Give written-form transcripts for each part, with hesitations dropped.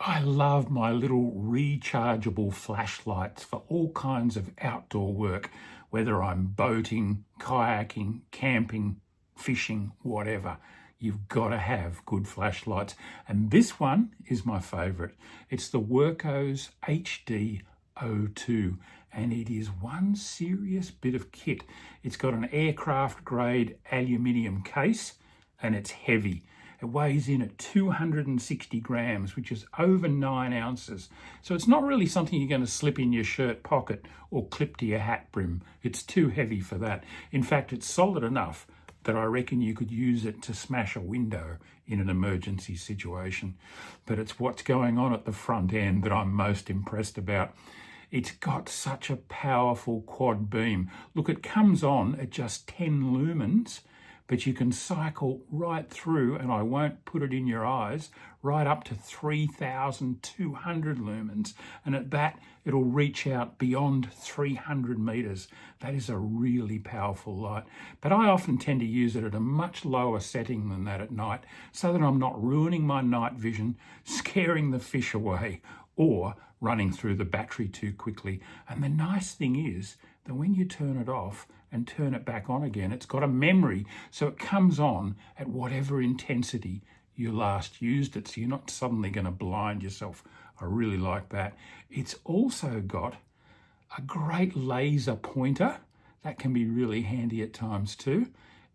I love my little rechargeable flashlights for all kinds of outdoor work, whether I'm boating, kayaking, camping, fishing, whatever. You've got to have good flashlights. And this one is my favourite. It's the Wurkkos HD02, and it is one serious bit of kit. It's got an aircraft grade aluminium case and it's heavy. It weighs in at 260 grams, which is over 9 ounces. So it's not really something you're going to slip in your shirt pocket or clip to your hat brim. It's too heavy for that. In fact, it's solid enough that I reckon you could use it to smash a window in an emergency situation. But it's what's going on at the front end that I'm most impressed about. It's got such a powerful quad beam. Look, it comes on at just 10 lumens, but you can cycle right through, and I won't put it in your eyes, right up to 3,200 lumens. And at that, it'll reach out beyond 300 meters. That is a really powerful light. But I often tend to use it at a much lower setting than that at night, so that I'm not ruining my night vision, scaring the fish away, or running through the battery too quickly. And the nice thing is that when you turn it off and turn it back on again, it's got a memory, so it comes on at whatever intensity you last used it, so you're not suddenly going to blind yourself. I really like that. It's also got a great laser pointer. That can be really handy at times too.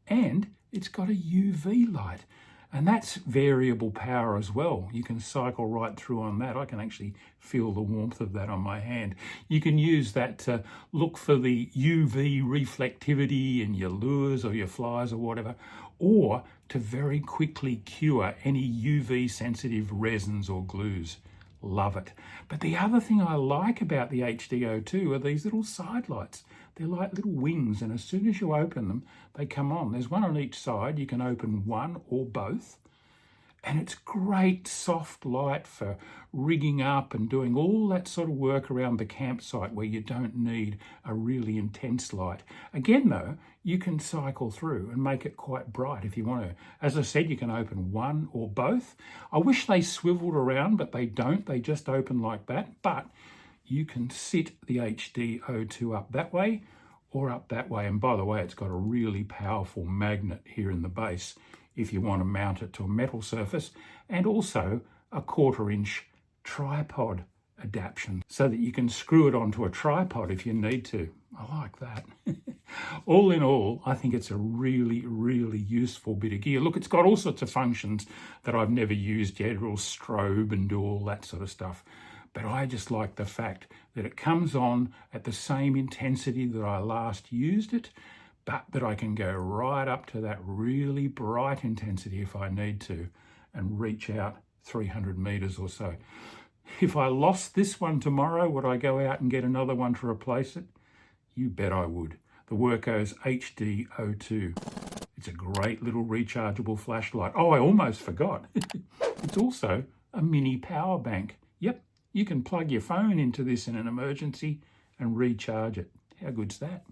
And it's got a UV light. And that's variable power as well. You can cycle right through on that. I can actually feel the warmth of that on my hand. You can use that to look for the UV reflectivity in your lures or your flies or whatever, or to very quickly cure any UV sensitive resins or glues. Love it. But the other thing I like about the HD02 are these little side lights. They're like little wings, and as soon as you open them, they come on. There's one on each side. You can open one or both. And it's great soft light for rigging up and doing all that sort of work around the campsite where you don't need a really intense light. Again, though, you can cycle through and make it quite bright if you want to. As I said, you can open one or both. I wish they swiveled around, but they don't. They just open like that. But you can sit the HD02 up that way or up that way. And by the way, it's got a really powerful magnet here in the base if you want to mount it to a metal surface, and also a 1/4-inch tripod adaptation so that you can screw it onto a tripod if you need to. I like that. All in all, I think it's a really, really useful bit of gear. Look, it's got all sorts of functions that I've never used yet. It'll strobe and do all that sort of stuff. But I just like the fact that it comes on at the same intensity that I last used it, but that I can go right up to that really bright intensity if I need to and reach out 300 meters or so. If I lost this one tomorrow, would I go out and get another one to replace it? You bet I would. The Wurkkos HD02. It's a great little rechargeable flashlight. Oh, I almost forgot. It's also a mini power bank. Yep, you can plug your phone into this in an emergency and recharge it. How good's that?